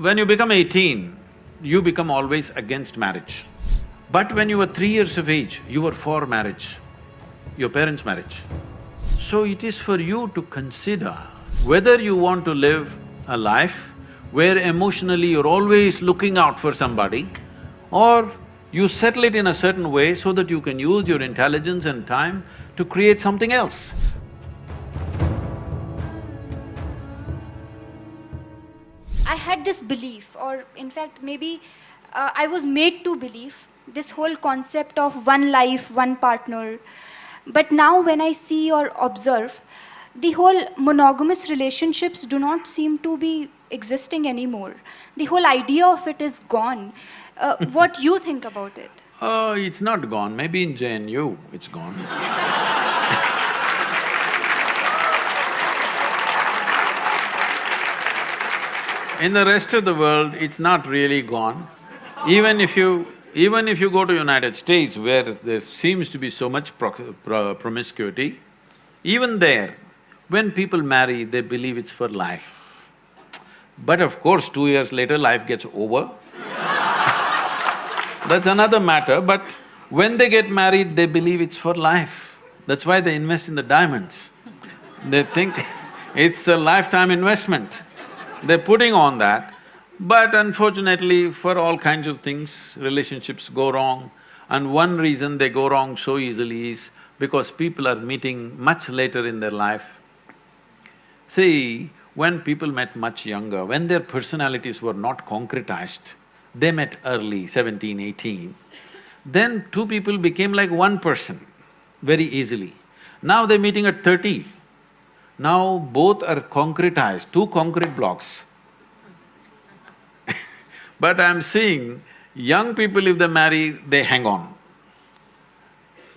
When you become 18, you become always against marriage. But when you were 3 years of age, you were for marriage, your parents' marriage. So it is for you to consider whether you want to live a life where emotionally you're always looking out for somebody, or you settle it in a certain way so that you can use your intelligence and time to create something else. I had this belief, or in fact maybe I was made to believe this whole concept of one life, one partner. But now when I see or observe, the whole monogamous relationships do not seem to be existing anymore. The whole idea of it is gone. What you think about it? Oh, it's not gone, maybe in JNU it's gone. In the rest of the world, it's not really gone. Even if you go to United States where there seems to be so much promiscuity, even there, when people marry, they believe it's for life. But of course, 2 years later, life gets over. That's another matter, but when they get married, they believe it's for life. That's why they invest in the diamonds. They think it's a lifetime investment. They're putting on that, but unfortunately, for all kinds of things, relationships go wrong. And one reason they go wrong so easily is because people are meeting much later in their life. See, when people met much younger, when their personalities were not concretized, they met early, 17, 18, then two people became like one person very easily. Now they're meeting at 30. Now both are concretized, two concrete blocks. But I'm seeing young people, if they marry, they hang on.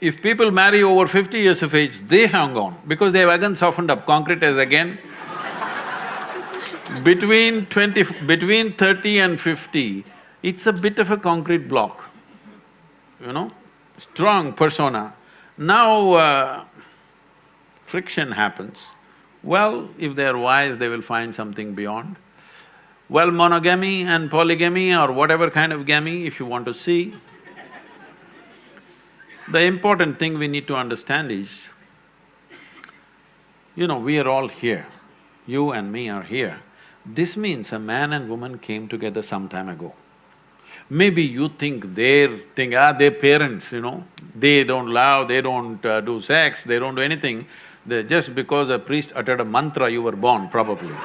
If people marry over 50 years of age, they hang on because they have again softened up, concrete is again. Between 30 and 50, it's a bit of a concrete block, strong persona. Now, friction happens. Well, if they are wise, they will find something beyond. Well, monogamy and polygamy or whatever kind of gamy, if you want to see, the important thing we need to understand is, we are all here, you and me are here. This means a man and woman came together some time ago. Maybe you think their parents, they don't love, they don't do sex, they don't do anything. Just because a priest uttered a mantra, you were born, probably.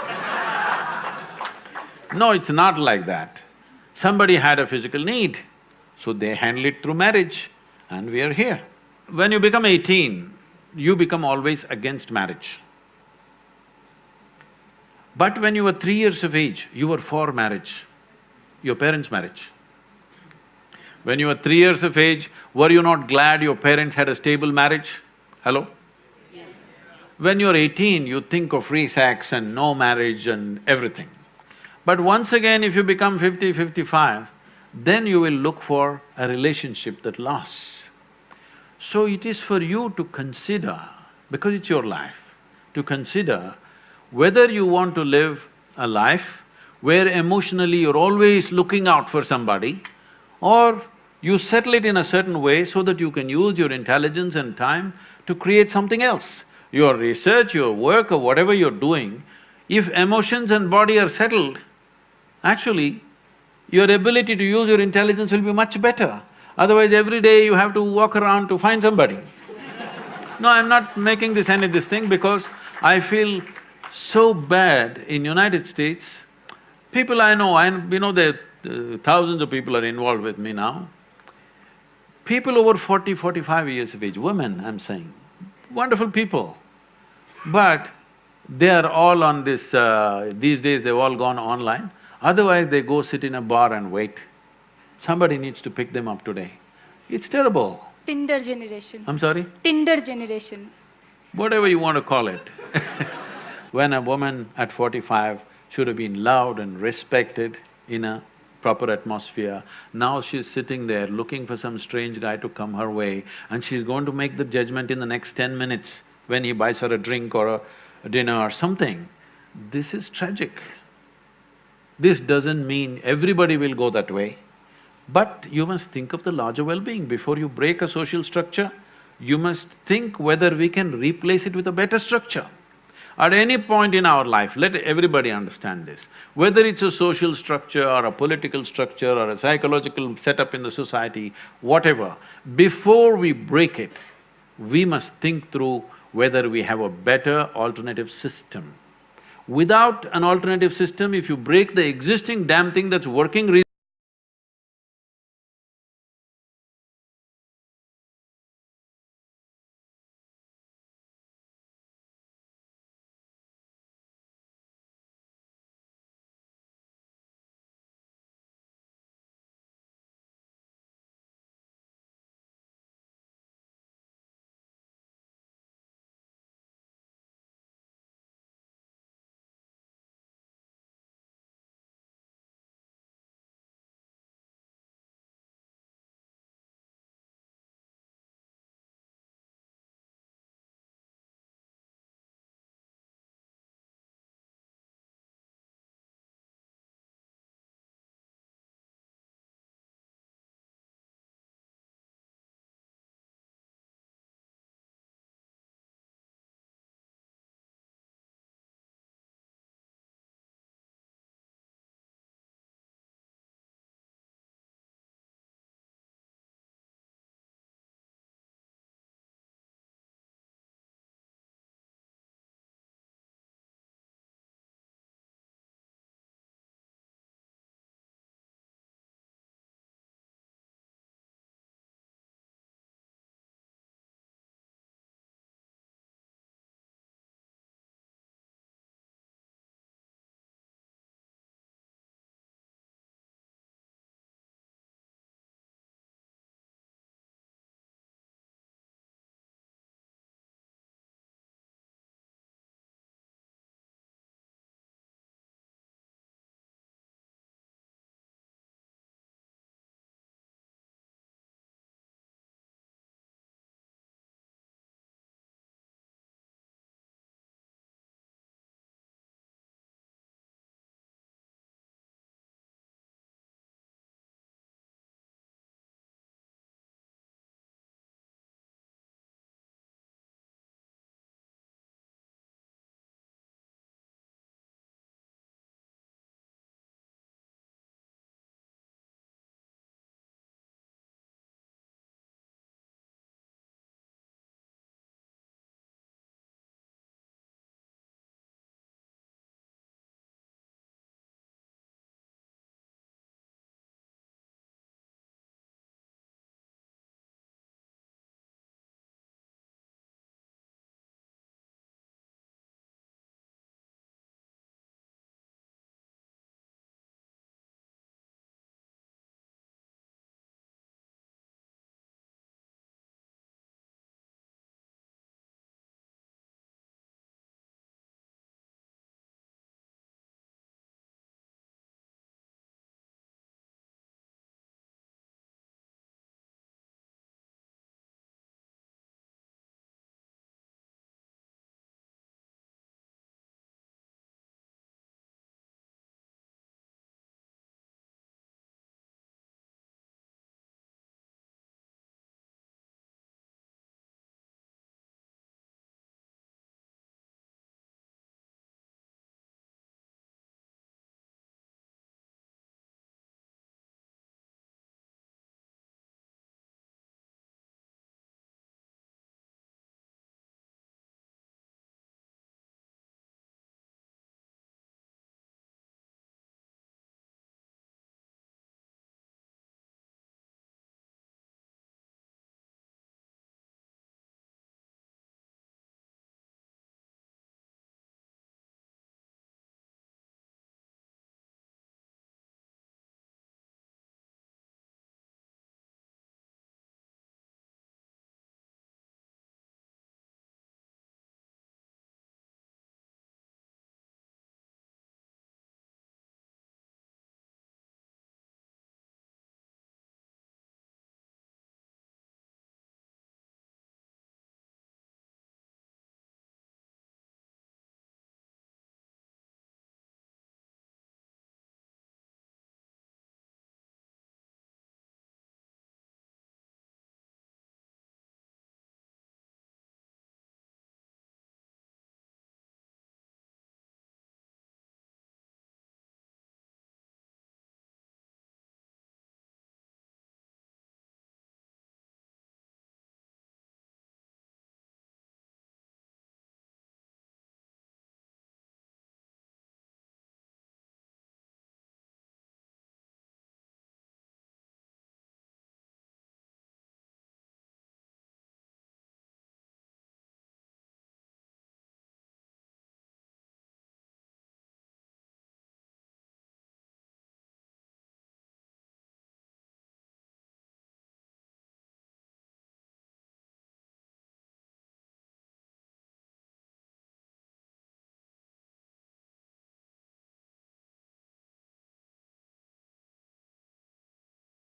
No, it's not like that. Somebody had a physical need, so they handle it through marriage, and we are here. When you become 18, you become always against marriage. But when you were 3 years of age, you were for marriage, your parents' marriage. When you were 3 years of age, were you not glad your parents had a stable marriage? Hello? Yes. When you're 18, you think of free sex and no marriage and everything. But once again, if you become 50, 55, then you will look for a relationship that lasts. So it is for you to consider, because it's your life, to consider whether you want to live a life where emotionally you're always looking out for somebody, or you settle it in a certain way so that you can use your intelligence and time to create something else. Your research, your work or whatever you're doing, if emotions and body are settled, actually, your ability to use your intelligence will be much better. Otherwise, every day you have to walk around to find somebody. No, I'm not making this thing because I feel so bad in United States. People I know, that thousands of people are involved with me now. People over 40, 45 years of age, women I'm saying, wonderful people. But they are all on this… these days they've all gone online. Otherwise, they go sit in a bar and wait. Somebody needs to pick them up today. It's terrible. Tinder generation. I'm sorry? Tinder generation. Whatever you want to call it. When a woman at 45 should have been loved and respected in a proper atmosphere, now she's sitting there looking for some strange guy to come her way, and she's going to make the judgment in the next 10 minutes when he buys her a drink or a dinner or something. This is tragic. This doesn't mean everybody will go that way, but you must think of the larger well-being. Before you break a social structure, you must think whether we can replace it with a better structure. At any point in our life, let everybody understand this, whether it's a social structure or a political structure or a psychological setup in the society, whatever, before we break it, we must think through whether we have a better alternative system. Without an alternative system, if you break the existing damn thing that's working